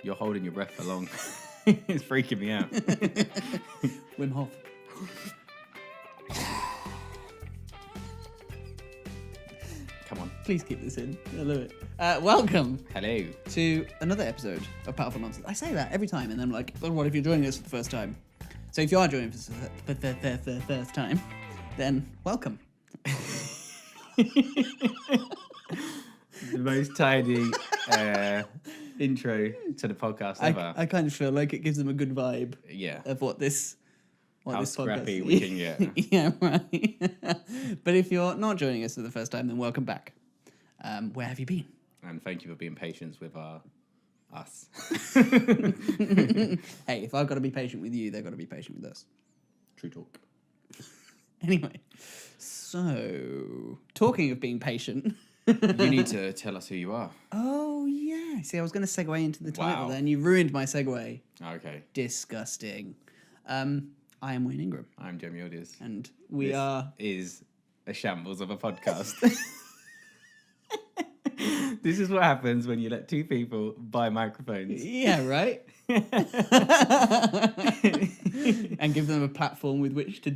You're holding your breath for long. It's freaking me out. Wim Hof. Come on. Please keep this in. I love it. Welcome Hello. to another episode of Powerful Nonsense. I say that every time, and then I'm like, but what if you're joining us for the first time? So if you are joining us for the first time, then welcome. The most tidy intro to the podcast ever. I kind of feel like it gives them a good vibe Yeah. of what this How this scrappy podcast we can get. Yeah, right. But if you're not joining us for the first time, then welcome back. Where have you been? And thank you for being patient with us. Hey, if I've got to be patient with you, they've got to be patient with us. True talk. Anyway, so talking of being patient. You need to tell us who you are. Oh, yeah. See, I was going to segue into the title Wow. then. You ruined my segue. Okay. Disgusting. I am Wayne Ingram. I'm Cem and Wayne. And we This are... is a shambles of a podcast. This is what happens when you let two people buy microphones. Yeah, right? And give them a platform with which to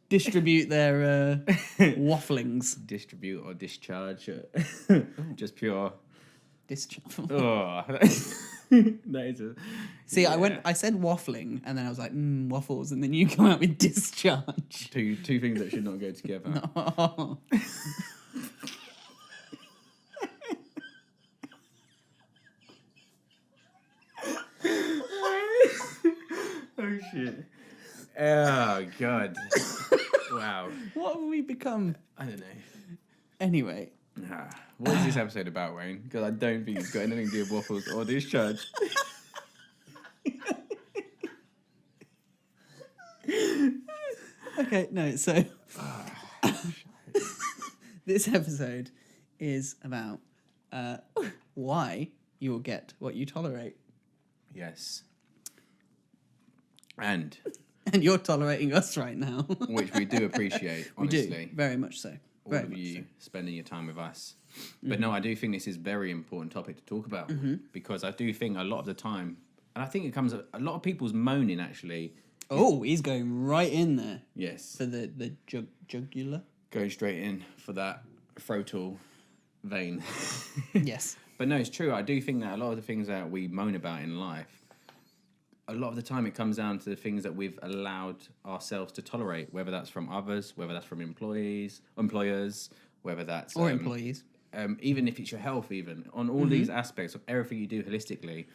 distribute their wafflings. Distribute or discharge. Just pure. Oh. That is a... See, yeah. I said waffling, and then I was like, waffles, and then you come out with discharge. Two things that should not go together. Oh. Oh shit. Oh god. Wow. What have we become? I don't know. Anyway. What is this episode about, Wayne? Because I don't think it's got anything to do with waffles or discharge. Okay, no, so this episode is about why you will get what you tolerate. Yes. And And you're tolerating us right now. which we do appreciate, We honestly. do, very much so. All Very of much you so. spending your time with us. But no, I do think this is a very important topic to talk about because I do think a lot of the time, and I think it comes a lot of people's moaning actually. Oh, he's going right in there Yes, for the jugular. go straight in for that frontal vein. Yes. But no, it's true. I do think that a lot of the things that we moan about in life, a lot of the time it comes down to the things that we've allowed ourselves to tolerate, whether that's from others, whether that's from employers, whether that's Or employees. even if it's your health, even on all these aspects of everything you do holistically,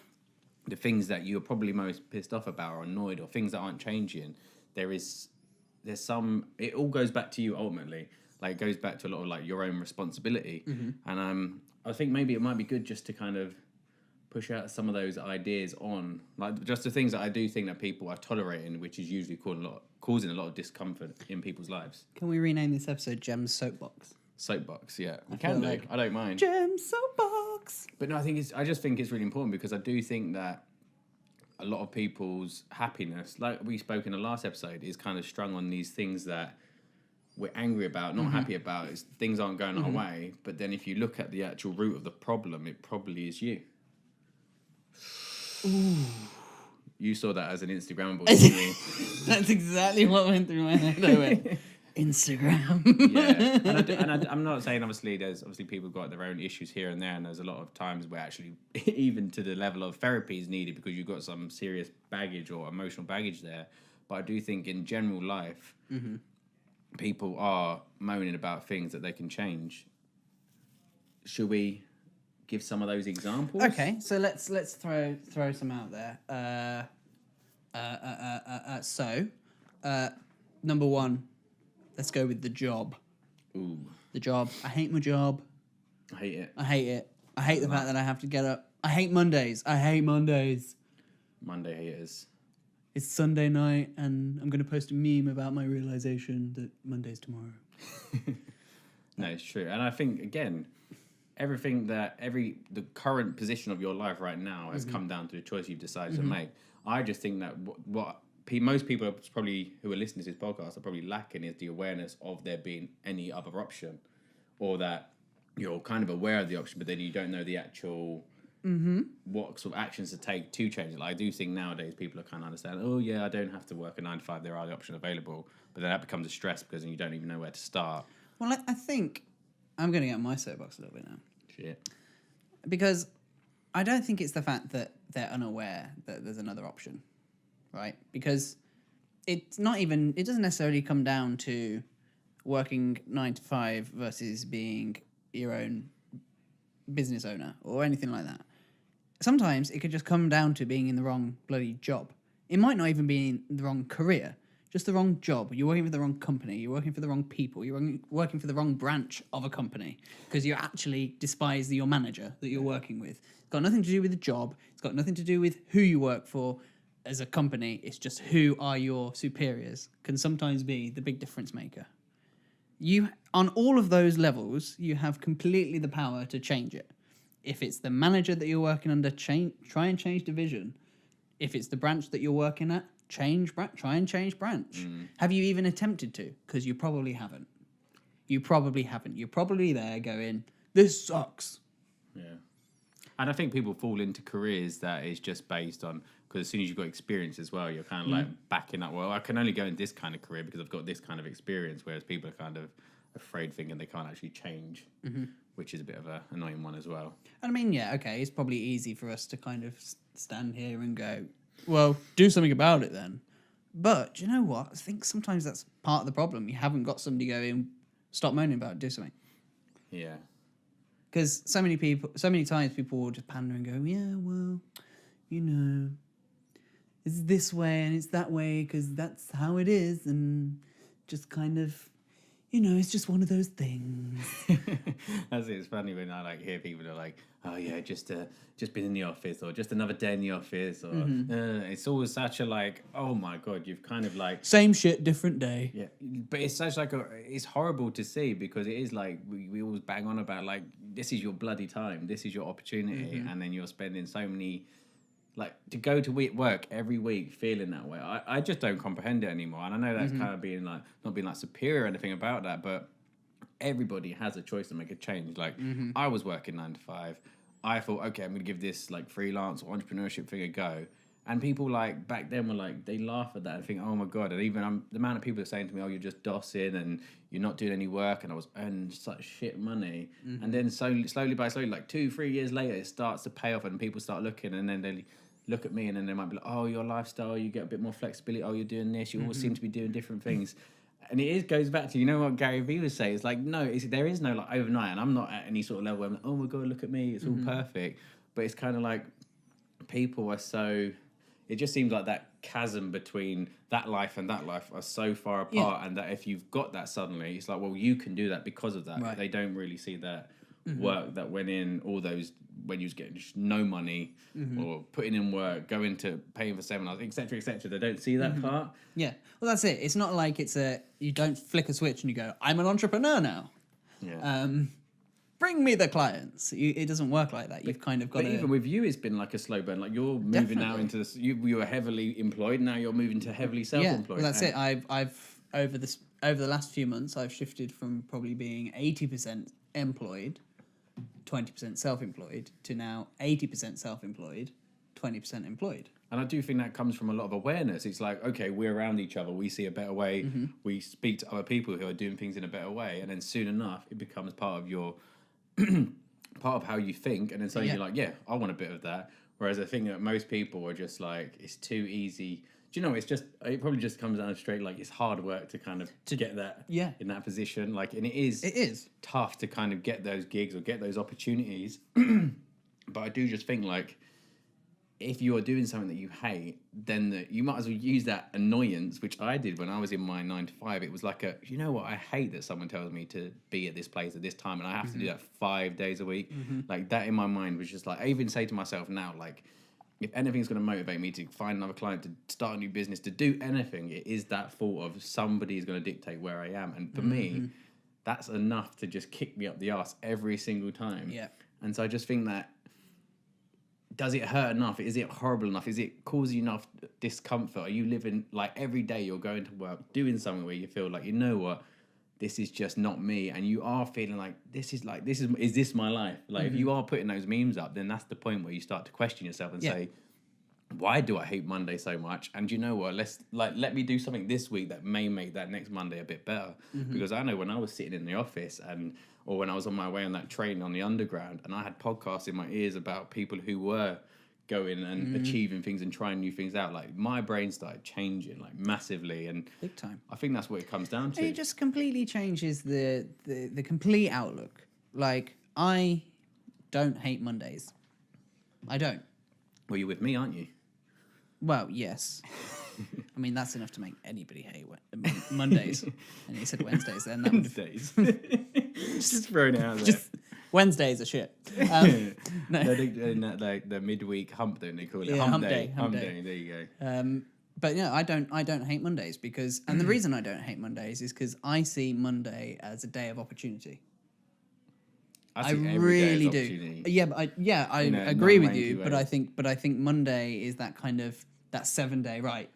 the things that you're probably most pissed off about or annoyed or things that aren't changing, there's some, it all goes back to you ultimately. Like it goes back to a lot of like your own responsibility. And I think maybe it might be good just to kind of push out some of those ideas on like just the things that I do think that people are tolerating, which is usually causing a lot of discomfort in people's lives. Can we rename this episode Gem's Soapbox? Soapbox, yeah. We feel can do. like- I don't mind. Gem's Soapbox! But no, I just think it's really important because I do think that a lot of people's happiness, like we spoke in the last episode, is kind of strung on these things that we're angry about, not happy about. It's, things aren't going our way. But then if you look at the actual root of the problem, it probably is you. Ooh. You saw that as an Instagrammable, didn't you? That's exactly what went through my head. I went, Instagram. Yeah, and I'm not saying there's people got their own issues here and there, and there's a lot of times where actually even to the level of therapy is needed because you've got some serious baggage or emotional baggage there. But I do think in general life, people are moaning about things that they can change. Should we give some of those examples? Okay, so let's throw some out there. So, number one, let's go with the job. Ooh, The job. I hate my job. I hate it. I hate it. I hate the fact that I have to get up. I hate Mondays. I hate Mondays. Monday haters. It's Sunday night, and I'm going to post a meme about my realization that Monday's tomorrow. No, it's true. And I think, again, the current position of your life right now has come down to the choice you've decided to make. I just think that most people are probably who are listening to this podcast are probably lacking is the awareness of there being any other option, or that you're kind of aware of the option, but then you don't know the actual what sort of actions to take to change it. Like, I do think nowadays people are kind of understand, oh yeah, I don't have to work a 9 to 5, there are the options available, but then that becomes a stress because then you don't even know where to start. Well, I think I'm going to get on my soapbox a little bit now. Shit. Because I don't think it's the fact that they're unaware that there's another option, right? Because it doesn't necessarily come down to working 9 to 5 versus being your own business owner or anything like that. Sometimes it could just come down to being in the wrong bloody job. It might not even be in the wrong career, just the wrong job. You're working for the wrong company. You're working for the wrong people. You're working for the wrong branch of a company because you actually despise your manager that you're working with. It's got nothing to do with the job. It's got nothing to do with who you work for as a company. It's just who are your superiors can sometimes be the big difference maker. You, on all of those levels, you have completely the power to change it. If it's the manager that you're working under, try and change division. If it's the branch that you're working at, try and change branch. Have you even attempted to? Because you probably haven't. You're probably there going, this sucks. Yeah. And I think people fall into careers that is just based on, because as soon as you've got experience as well, you're kind of like backing up, well, I can only go in this kind of career because I've got this kind of experience, whereas people are kind of afraid thinking they can't actually change, which is a bit of an annoying one as well. I mean, yeah, okay, it's probably easy for us to kind of stand here and go, well, do something about it then. But do you know what? I think sometimes that's part of the problem. You haven't got somebody going, stop moaning about it, do something. Yeah. Because so many times people will just pander and go, yeah, well, you know, it's this way and it's that way because that's how it is, and just kind of, you know, it's just one of those things. That's it. It's funny when I like hear people are like, oh yeah, just been in the office, or just another day in the office, or it's always such a like, oh my god, you've kind of like same shit, different day. Yeah, but it's such like it's horrible to see, because it is like we always bang on about like, this is your bloody time, this is your opportunity, and then you're spending so many, like, to go to work every week feeling that way. I just don't comprehend it anymore. And I know that's kind of being like, not being like superior or anything about that, but everybody has a choice to make a change. Like, I was working 9 to 5. I thought, okay, I'm going to give this like freelance or entrepreneurship thing a go. And people like back then were like, they laugh at that and think, oh my God. And even the amount of people are saying to me, oh, you're just dossing and you're not doing any work. And I was earning such shit money. And then slowly, like 2-3 years later, it starts to pay off and people start looking, and then they look at me and then they might be like, oh, your lifestyle, you get a bit more flexibility. Oh, you're doing this. You always seem to be doing different things. And it goes back to, you know what Gary Vee was saying? It's like, no, there is no like overnight. And I'm not at any sort of level where I'm like, oh my God, look at me. It's all perfect. But it's kind of like people are so, it just seems like that chasm between that life and that life are so far apart. And that if you've got that suddenly, it's like, well, you can do that because of that. Right. They don't really see that work that went in, all those, when you was getting just no money or putting in work, going to paying for seminars, etc., etc. They don't see that part. Yeah, well, that's it. It's not like you don't flick a switch and you go, I'm an entrepreneur now. Yeah. Bring me the clients. It doesn't work like that. You've kind of got to... But even with you, it's been like a slow burn. Like, you're moving now into this. You were heavily employed. Now you're moving to heavily self-employed. Yeah, well, that's it. I've over the last few months, I've shifted from probably being 80% employed, 20% self-employed, to now 80% self-employed, 20% employed. And I do think that comes from a lot of awareness. It's like, okay, we're around each other. We see a better way. We speak to other people who are doing things in a better way. And then soon enough, it becomes part of your, part of how you think. And then suddenly you're like, yeah, I want a bit of that. Whereas I think that most people are just like, it's too easy. Do you know, it probably just comes down straight, like, it's hard work to kind of to get that in that position. Like, and it is tough to kind of get those gigs or get those opportunities. But I do just think, like, if you are doing something that you hate, then you might as well use that annoyance, which I did when I was in my 9 to 5. It was like you know what, I hate that someone tells me to be at this place at this time and I have to do that 5 days a week. Like, that in my mind was just like, I even say to myself now, like, if anything's going to motivate me to find another client, to start a new business, to do anything, it is that thought of somebody is going to dictate where I am. And for me, that's enough to just kick me up the arse every single time. Yeah. And so I just think that, does it hurt enough? Is it horrible enough? Is it causing enough discomfort? Are you living, like, every day you're going to work, doing something where you feel like, you know what, this is just not me, and you are feeling like this is this my life? Like if you are putting those memes up, then that's the point where you start to question yourself and say, why do I hate Monday so much? And you know what? Let me do something this week that may make that next Monday a bit better. Because I know when I was sitting in the office or when I was on my way on that train on the underground, and I had podcasts in my ears about people who were going and achieving things and trying new things out, like my brain started changing like massively, and Big time. I think that's what it comes down to. It just completely changes the complete outlook. Like, I don't hate Mondays. I don't. Well, you're with me, aren't you? Well, yes. I mean, that's enough to make anybody hate Mondays. And you said Wednesdays then. That Wednesdays. Just throwing it out there. just Wednesdays are shit. No. Like the midweek hump, don't they call it? Yeah, hump day. There you go. But yeah, I don't hate Mondays because, and the reason I don't hate Mondays is because I see Monday as a day of opportunity. I really do. Yeah, but I agree with you. But I think Monday is that kind of that 7 day. Right,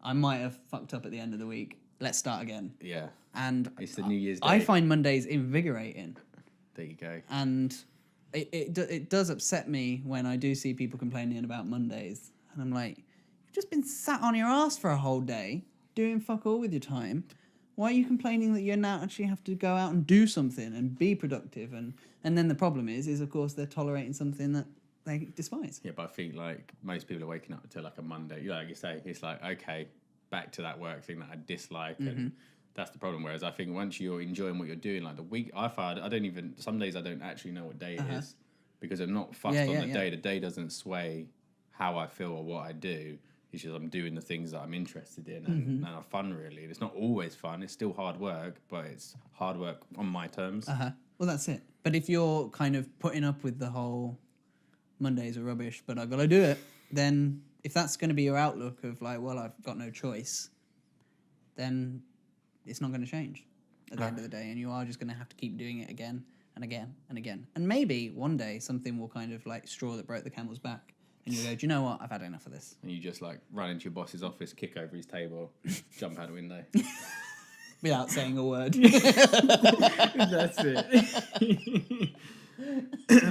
I might have fucked up at the end of the week. Let's start again. Yeah, and it's the New Year's Day. I find Mondays invigorating. There you go. And it does upset me when I do see people complaining about Mondays, and I'm like, you've just been sat on your ass for a whole day doing fuck all with your time. Why are you complaining that you now actually have to go out and do something and be productive? And then the problem is of course they're tolerating something that they despise. Yeah, but I think like most people are waking up to like a Monday. Like you say, it's like, okay, back to that work thing that I dislike, and that's the problem. Whereas I think once you're enjoying what you're doing, like the week, I find some days I don't actually know what day it is because I'm not fussed on the day. The day doesn't sway how I feel or what I do. It's just I'm doing the things that I'm interested in and are fun, really. And it's not always fun. It's still hard work, but it's hard work on my terms. Well, that's it. But if you're kind of putting up with the whole Mondays are rubbish, but I've got to do it, then if that's going to be your outlook of like, well, I've got no choice, then it's not going to change at the end of the day. And you are just going to have to keep doing it again and again and again. And maybe one day something will kind of like straw that broke the camel's back. And you go, do you know what? I've had enough of this. And you just like run into your boss's office, kick over his table, jump out the window. Without saying a word. That's it.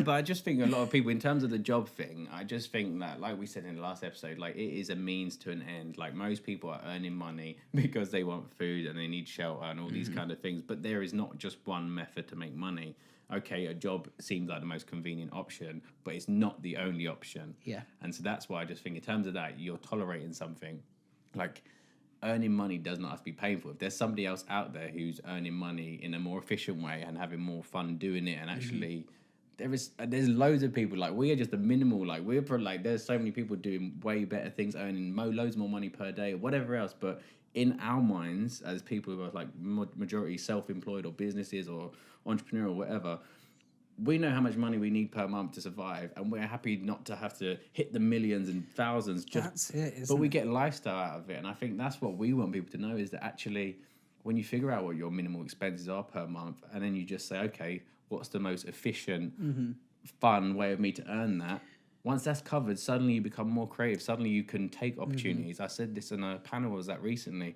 But I just think a lot of people, in terms of the job thing, I just think that, like we said in the last episode, like it is a means to an end. Like most people are earning money because they want food and they need shelter and all these kind of things. But there is not just one method to make money. Okay, a job seems like the most convenient option, but it's not the only option. Yeah. And so that's why I just think in terms of that, you're tolerating something. Like earning money does not have to be painful. If there's somebody else out there who's earning money in a more efficient way and having more fun doing it, and actually there's loads of people, like we are just a minimal, like we're like there's so many people doing way better things, earning loads more money per day or whatever else, but in our minds as people who are like majority self-employed or businesses or entrepreneur or whatever, we know how much money we need per month to survive, and we're happy not to have to hit the millions and thousands. That's it, but we get lifestyle out of it, and I think that's what we want people to know, is that actually when you figure out what your minimal expenses are per month, and then you just say, okay, what's the most efficient, fun way of me to earn that? Once that's covered, suddenly you become more creative. Suddenly you can take opportunities. I said this in a panel I was at recently.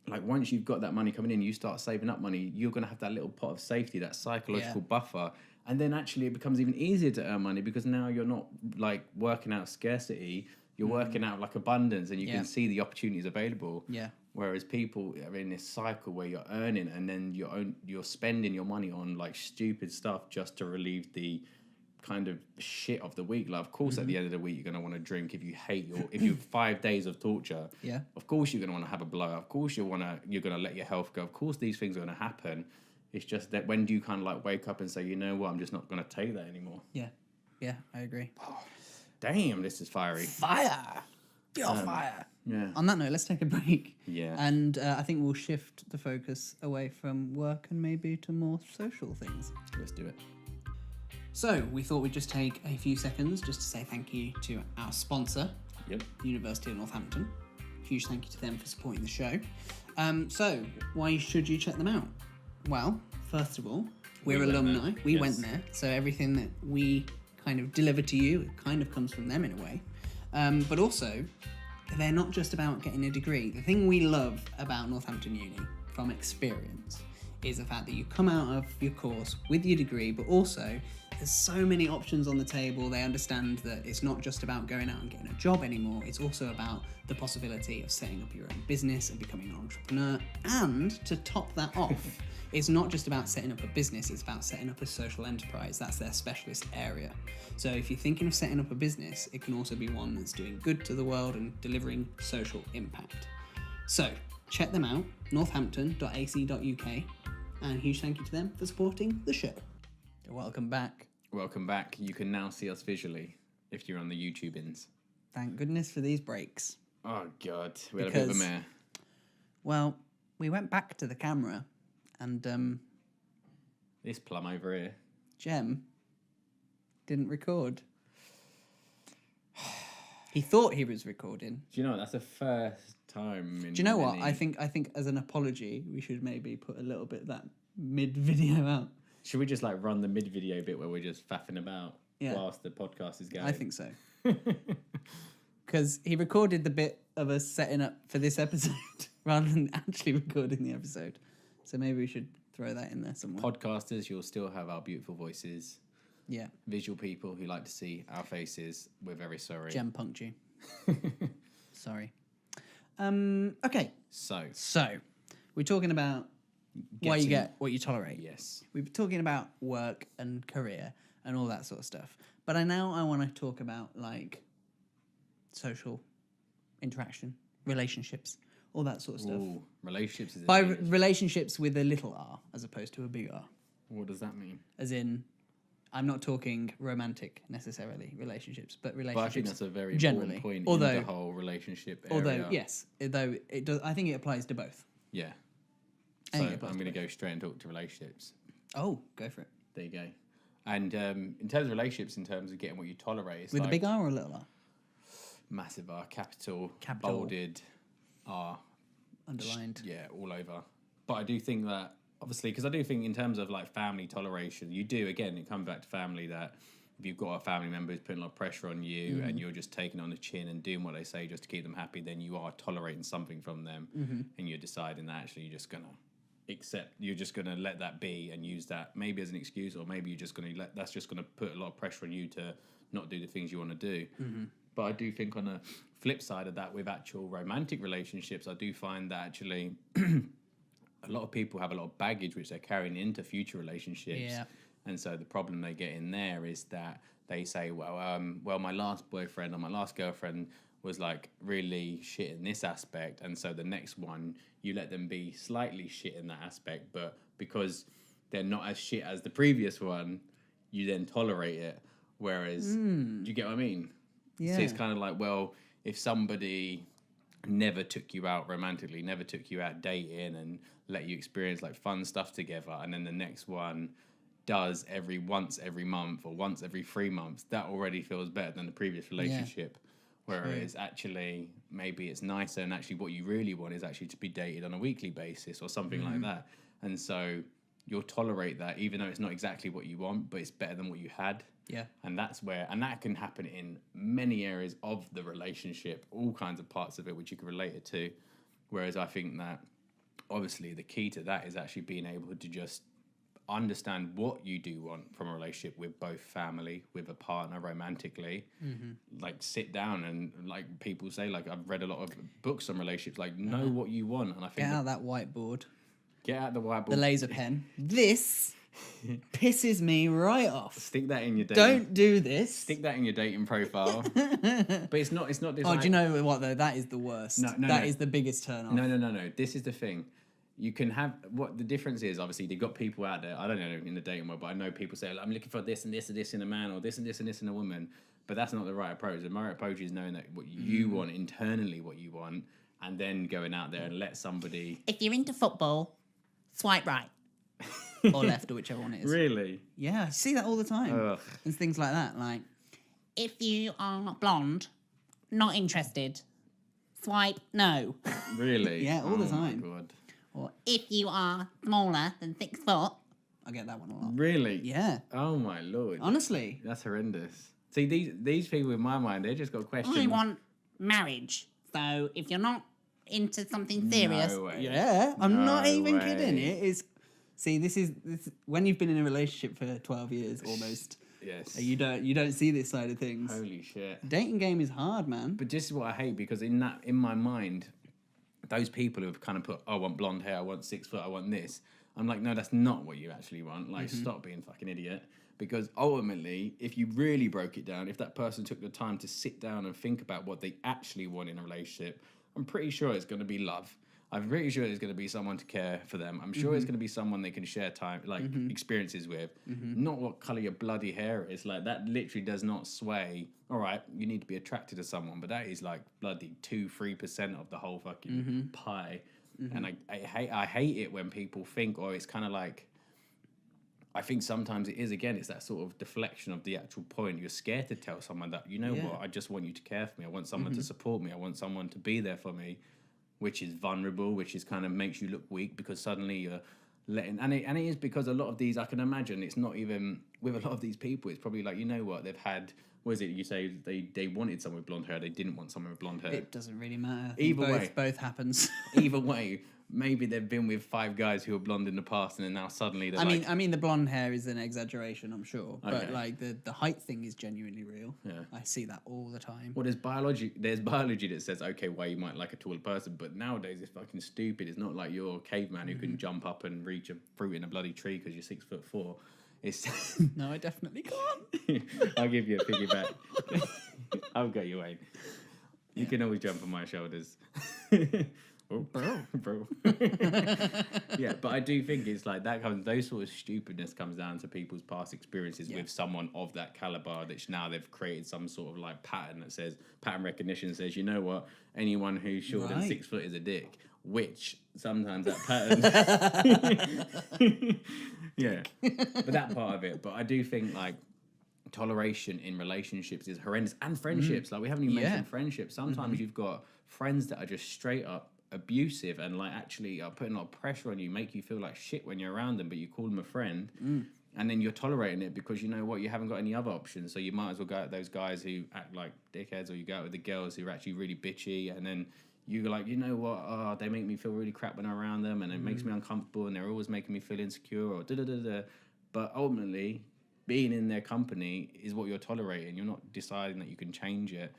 Like once you've got that money coming in, you start saving up money, you're going to have that little pot of safety, that psychological buffer. And then actually it becomes even easier to earn money because now you're not like working out scarcity. You're working out like abundance, and you can see the opportunities available. Yeah. Whereas people are in this cycle where you're earning and then you're spending your money on like stupid stuff just to relieve the kind of shit of the week. Like, of course, at the end of the week, you're going to want to drink if you hate if you've 5 days of torture. Yeah. Of course, you're going to want to have a blowout. Of course, you're going to let your health go. Of course, these things are going to happen. It's just that when do you kind of like wake up and say, you know what, I'm just not going to take that anymore. Yeah. Yeah, I agree. Oh, damn, this is fiery. Fire. You're fire. Yeah. On that note, let's take a break. Yeah. And I think we'll shift the focus away from work and maybe to more social things. Let's do it. So we thought we'd just take a few seconds just to say thank you to our sponsor, the University of Northampton. Huge thank you to them for supporting the show. So why should you check them out? Well, first of all, we're alumni. We went there, so everything that we kind of deliver to you, it kind of comes from them in a way. But also, they're not just about getting a degree. The thing we love about Northampton Uni, from experience is the fact that you come out of your course with your degree, but also there's so many options on the table. They understand that it's not just about going out and getting a job anymore. It's also about the possibility of setting up your own business and becoming an entrepreneur. And to top that off, it's not just about setting up a business, it's about setting up a social enterprise. That's their specialist area. So if you're thinking of setting up a business, it can also be one that's doing good to the world and delivering social impact. So check them out, northampton.ac.uk, and a huge thank you to them for supporting the show. Welcome back. Welcome back. You can now see us visually if you're on the YouTube-ins. Thank goodness for these breaks. Oh, God. We had a bit of a mare. Well, we went back to the camera and This plum over here. Cem didn't record. He thought he was recording. Do you know what? That's the first time in Do you know what? I think as an apology, we should maybe put a little bit of that mid-video out. Should we just like run the mid-video bit where we're just faffing about Yeah. whilst the podcast is going? I think so. Because he recorded the bit of us setting up for this episode rather than actually recording the episode. So maybe we should throw that in there somewhere. Podcasters, you'll still have our beautiful voices. Yeah. Visual people who like to see our faces, we're very sorry. Cem punked you. Sorry. Okay. So we're talking about why you get what you tolerate. Yes. We've been talking about work and career and all that sort of stuff. But I want to talk about like social interaction, relationships, all that sort of stuff. Ooh, relationships is By relationships with a little r as opposed to a big R. What does that mean? As in, I'm not talking romantic necessarily relationships, but relationships. But I think that's a very generally. important point Although, in the whole relationship area. although yes, though it does. I think it applies to both. Yeah. I So think it applies I'm to going to go straight and talk to relationships. Oh, go for it. There you go. And in terms of relationships, in terms of getting what you tolerate, it's With like a big R or a little R? massive R, capital, Capital. bolded R. Underlined. Yeah, all over. But I do think that, obviously, because I do think in terms of like family toleration, you do, again, it comes back to family, that if you've got a family member who's putting a lot of pressure on you and you're just taking on the chin and doing what they say just to keep them happy, then you are tolerating something from them and you're deciding that actually you're just going to you're just going to let that be and use that maybe as an excuse, or maybe you're just going to that's just going to put a lot of pressure on you to not do the things you want to do. But I do think on the flip side of that, with actual romantic relationships, I do find that actually a lot of people have a lot of baggage which they're carrying into future relationships. Yeah. And so the problem they get in there is that they say, well, my last boyfriend or my last girlfriend was like really shit in this aspect, and so the next one you let them be slightly shit in that aspect, but because they're not as shit as the previous one, you then tolerate it. Whereas, do you get what I mean? Yeah. So it's kind of like, well, if somebody never took you out romantically, never took you out dating and let you experience like fun stuff together, and then the next one does once every month or once every 3 months, that already feels better than the previous relationship. Whereas actually maybe it's nicer, and actually what you really want is actually to be dated on a weekly basis or something like that. And so you'll tolerate that even though it's not exactly what you want, but it's better than what you had. Yeah. And that's where, and that can happen in many areas of the relationship, all kinds of parts of it which you can relate it to. Whereas I think that obviously the key to that is actually being able to just understand what you do want from a relationship with both family, with a partner, romantically. Like sit down and like people say, like I've read a lot of books on relationships, like know what you want. And I think Get out that whiteboard. get out the whiteboard. The laser pen. This pisses me right off. Stick that in your dating. Don't do this. Stick that in your dating profile. But it's not this Oh, like, do you know what though? That is the worst. That is the biggest turn off. No. This is the thing. You can have, what the difference is, obviously, they've got people out there, I don't know in the dating world, but I know people say, like, I'm looking for this and this and this in a man, or this and this and this in a woman. But that's not the right approach. The right approach is knowing that what you want, internally what you want, and then going out there and let somebody... If you're into football, swipe right. Or left, or whichever one it is. Really? Yeah, I see that all the time. Ugh. And things like that. Like, if you are blonde, not interested, swipe no. Really? Yeah, all the time. Oh, my God. Or if you are smaller than 6 foot, I get that one a lot. Really? Yeah. Oh, my Lord. Honestly. That's horrendous. See, these people in my mind, they just got questions. I want marriage. So if you're not into something serious. No way. Yeah, I'm not No even way. kidding. It is. See, this is when you've been in a relationship for 12 years almost. Yes. You don't see this side of things. Holy shit. Dating game is hard, man. But this is what I hate, because in my mind, those people who have kind of put, I want blonde hair, I want 6 foot, I want this. I'm like, no, that's not what you actually want. Like, stop being a fucking idiot. Because ultimately, if you really broke it down, if that person took the time to sit down and think about what they actually want in a relationship, I'm pretty sure it's going to be love. I'm pretty sure there's going to be someone to care for them. I'm sure it's going to be someone they can share time, like experiences with. Not what color your bloody hair is. Like, that literally does not sway. All right, you need to be attracted to someone, but that is like bloody 2-3% of the whole fucking pie. And I hate it when people think, or it's kind of like, I think sometimes it is, again, it's that sort of deflection of the actual point. You're scared to tell someone that, you know what, I just want you to care for me. I want someone to support me. I want someone to be there for me, which is vulnerable, which is kind of makes you look weak, because suddenly you're letting, and it is because a lot of these, I can imagine, it's not even, with a lot of these people, it's probably like, you know what, they've had, what is it, you say they wanted someone with blonde hair, they didn't want someone with blonde hair. It doesn't really matter. Either way. Both happens. Either way, maybe they've been with 5 guys who were blonde in the past, and then now suddenly they're I mean, the blonde hair is an exaggeration, I'm sure, but Okay. like the height thing is genuinely real. Yeah. I see that all the time. well, there's biology that says, okay, why you might like a taller person, but nowadays it's fucking stupid. It's not like you're a caveman who can jump up and reach a fruit in a bloody tree because you're 6'4". It's No, I definitely can't. I'll give you a piggyback. I've got you, Wayne. You can always jump on my shoulders. Oh, bro. Yeah, but I do think it's like that comes, those sort of stupidness comes down to people's past experiences with someone of that caliber, that now they've created some sort of like pattern that says, pattern recognition says, you know what, anyone who's shorter than 6 foot is a dick, which sometimes that pattern, yeah, but that part of it. But I do think like toleration in relationships is horrendous, and friendships. Like, we haven't even mentioned friendships. Sometimes you've got friends that are just straight up abusive and like actually are putting a lot of pressure on you, make you feel like shit when you're around them, but you call them a friend, and then you're tolerating it because you know what, you haven't got any other options, so you might as well go out with those guys who act like dickheads, or you go out with the girls who are actually really bitchy, and then you're like, you know what, oh, they make me feel really crap when I'm around them, and it makes me uncomfortable, and they're always making me feel insecure, or da-da-da-da. But ultimately, being in their company is what you're tolerating. You're not deciding that you can change it.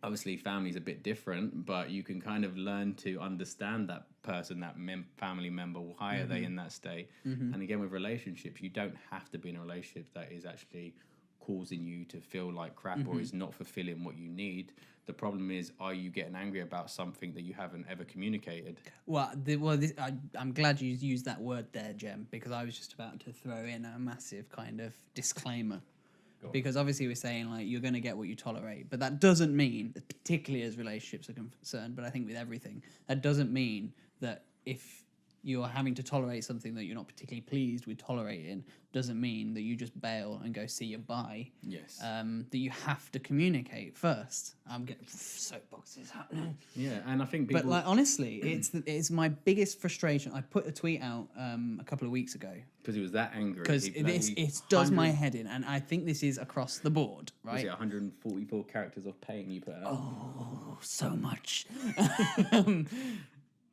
Obviously, family's a bit different, but you can kind of learn to understand that person, that family member. Why are they in that state? And again, with relationships, you don't have to be in a relationship that is actually causing you to feel like crap or is not fulfilling what you need. The problem is, are you getting angry about something that you haven't ever communicated? I'm glad you used that word there, Jem, because I was just about to throw in a massive kind of disclaimer. Because obviously we're saying like you're going to get what you tolerate, but that doesn't mean, particularly as relationships are concerned, but I think with everything, that doesn't mean that if you're having to tolerate something that you're not particularly pleased with tolerating, doesn't mean that you just bail and go see your bye. Yes. That you have to communicate first. I'm getting soapboxes happening. Yeah, and I think people... But like honestly, it's my biggest frustration. I put a tweet out a couple of weeks ago because he was that angry. Because it does my head in, and I think this is across the board, right? Was it 144 characters of pain you put out? Oh, so much.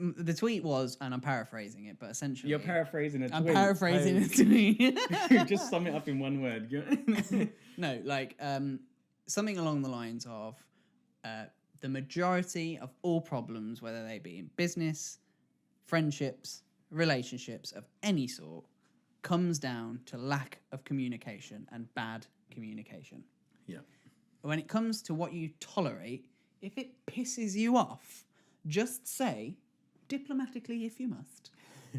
The tweet was, and I'm paraphrasing it, but essentially... You're paraphrasing a tweet. I'm paraphrasing a tweet. Just sum it up in one word. No, like something along the lines of the majority of all problems, whether they be in business, friendships, relationships of any sort, comes down to lack of communication and bad communication. Yeah. When it comes to what you tolerate, if it pisses you off, just say... diplomatically, if you must,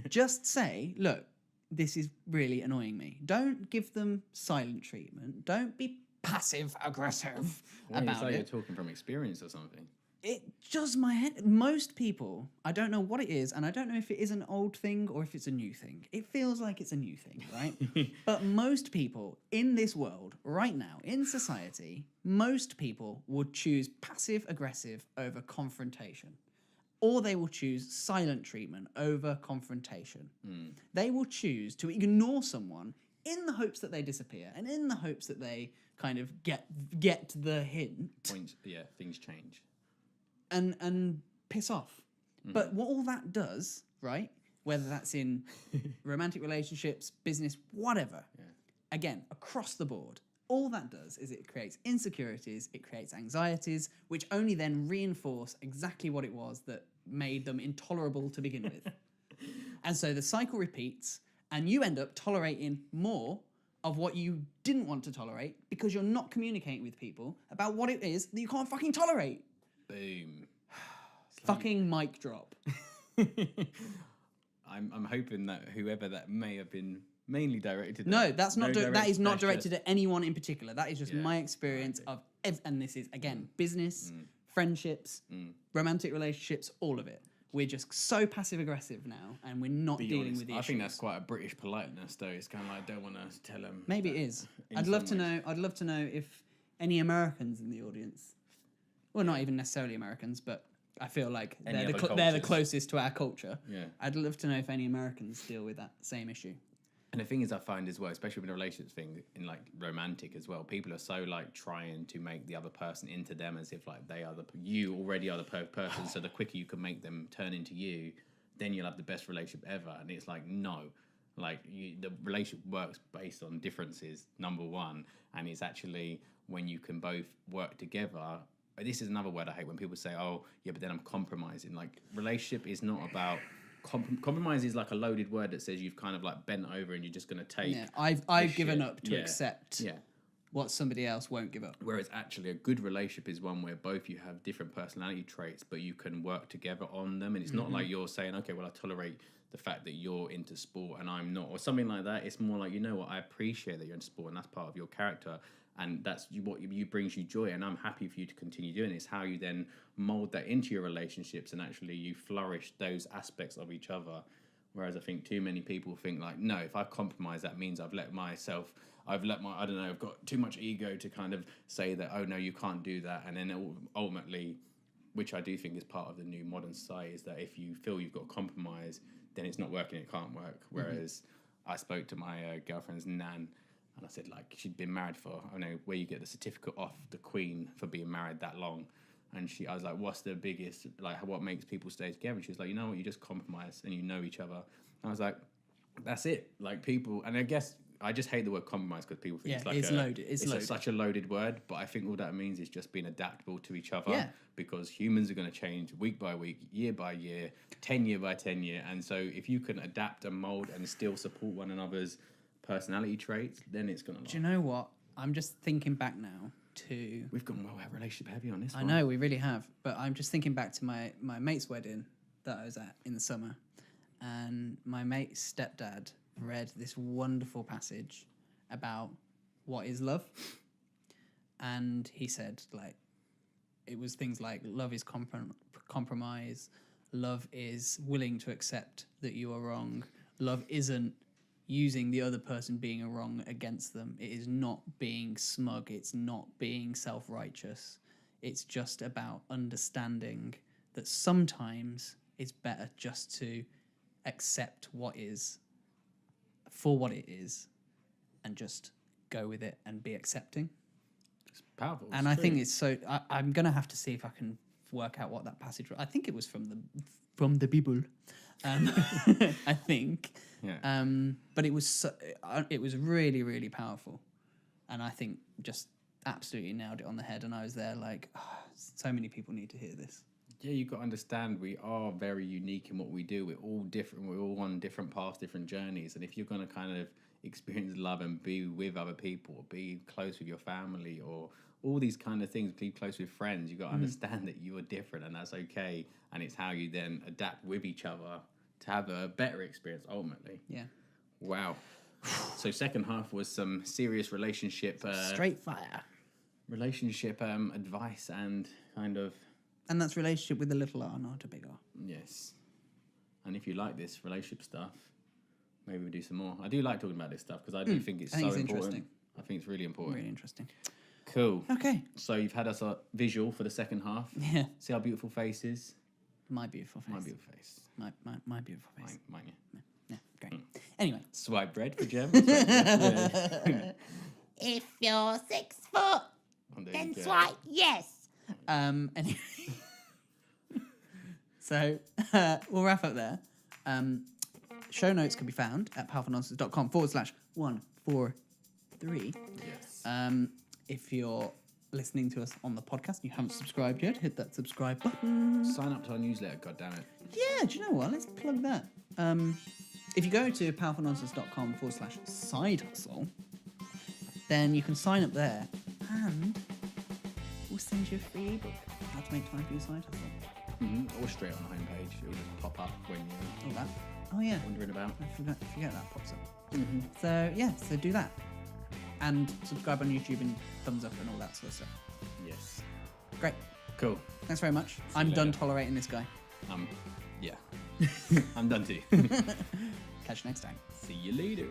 just say, look, this is really annoying me. Don't give them silent treatment. Don't be passive aggressive about it's like it. You're talking from experience or something. It does my head. Most people, I don't know what it is, and I don't know if it is an old thing or if it's a new thing. It feels like it's a new thing, right? But most people in this world, right now, in society, most people would choose passive aggressive over confrontation. Or they will choose silent treatment over confrontation. They will choose to ignore someone in the hopes that they disappear and in the hopes that they kind of get the hint. Things change. And piss off. But what all that does, right, whether that's in romantic relationships, business, whatever, again, across the board, all that does is it creates insecurities, it creates anxieties, which only then reinforce exactly what it was that made them intolerable to begin with. And so the cycle repeats, and you end up tolerating more of what you didn't want to tolerate because you're not communicating with people about what it is that you can't fucking tolerate. Boom. Fucking mic drop. I'm hoping that whoever that may have been mainly directed. No, that's not. That is not directed just... at anyone in particular. That is just my experience of, and this is again business, friendships, romantic relationships, all of it. We're just so passive aggressive now, and we're not dealing with the issues. I think that's quite a British politeness, though. It's kind of like I don't want to tell them. Maybe it is. I'd love to know. I'd love to know if any Americans in the audience, well, not even necessarily Americans, but I feel like they're the closest to our culture. Yeah. I'd love to know if any Americans deal with that same issue. And the thing is, I find as well, especially with the relationships thing, in like romantic as well, people are so like trying to make the other person into them as if like they are you already are the perfect person. So the quicker you can make them turn into you, then you'll have the best relationship ever. And it's like, no, like the relationship works based on differences, number one. And it's actually when you can both work together. This is another word I hate when people say, oh, yeah, but then I'm compromising. Like relationship is not about... Compromise is like a loaded word that says you've kind of like bent over and you're just going to take. Yeah, I've given up to accept what somebody else won't give up. Whereas actually a good relationship is one where both you have different personality traits, but you can work together on them. And it's not like you're saying, okay, well, I tolerate the fact that you're into sport and I'm not, or something like that. It's more like, you know what, I appreciate that you're into sport and that's part of your character. And that's what you brings you joy, and I'm happy for you to continue doing it. It's how you then mold that into your relationships, and actually you flourish those aspects of each other. Whereas I think too many people think like, no, if I compromise, that means I've got too much ego to kind of say that, oh no, you can't do that. And then ultimately, which I do think is part of the new modern society, is that if you feel you've got compromise, then it's not working, it can't work. Whereas I spoke to my girlfriend's nan, and I said, like, she'd been married for, I don't know, where you get the certificate off the Queen for being married that long. And I was like, what's the biggest, like, what makes people stay together? And she was like, you know what, you just compromise and you know each other. And I was like, that's it. Like, people, and I guess I just hate the word compromise because people think it's loaded. It's such a loaded word, but I think all that means is just being adaptable to each other because humans are going to change week by week, year by year, 10 year by 10 year. And so if you can adapt and mold and still support one another's personality traits, then it's going to last. Do you know what? I'm just thinking back now to... We've gone well relationship heavy on this one. I know, we really have. But I'm just thinking back to my mate's wedding that I was at in the summer. And my mate's stepdad read this wonderful passage about what is love. And he said, like, it was things like love is compromise. Love is willing to accept that you are wrong. Love isn't using the other person being wrong against them. It is not being smug. It's not being self-righteous. It's just about understanding that sometimes it's better just to accept what is for what it is and just go with it and be accepting. It's powerful. And I think it's so... I'm going to have to see if I can work out what that passage was. I think it was from the Bible. I think. Yeah. But it was it was really, really powerful. And I think just absolutely nailed it on the head. And I was there like, so many people need to hear this. Yeah, you've got to understand we are very unique in what we do. We're all different. We're all on different paths, different journeys. And if you're going to kind of experience love and be with other people, or be close with your family, or all these kind of things, be close with friends, you've got to understand that you are different and that's okay. And it's how you then adapt with each other to have a better experience ultimately. Yeah. Wow. So second half was some serious relationship... straight fire. Relationship advice and kind of... And that's relationship with a little r, not a big R. Yes. And if you like this relationship stuff, maybe we'll do some more. I do like talking about this stuff because I do think it's so important. Interesting. I think it's really important. Really interesting. Cool. Okay. So you've had us a visual for the second half. Yeah. See our beautiful faces. My beautiful face. My beautiful face. My beautiful face. Mine, yeah. Yeah, great. Anyway. Swipe red for Jem. If you're 6 foot, then swipe yes. Anyway. So we'll wrap up there. Show notes can be found at powerfulnonsense.com/143. Yes. If you're listening to us on the podcast and you haven't subscribed yet, hit that subscribe button. Sign up to our newsletter, goddammit. Yeah, do you know what? Let's plug that. If you go to powerfulnonsense.com/side hustle, then you can sign up there and we'll send you a free ebook. How to make time for your side hustle. Or straight on the homepage. It'll just pop up when you're Oh, that. Oh, yeah. wondering about. I forget that pops up. So, yeah, so do that. And subscribe on YouTube and thumbs up and all that sort of stuff. Yes. Great. Cool. Thanks very much. you I'm done later. tolerating this guy. Yeah. I'm done too. Catch you next time. See you later.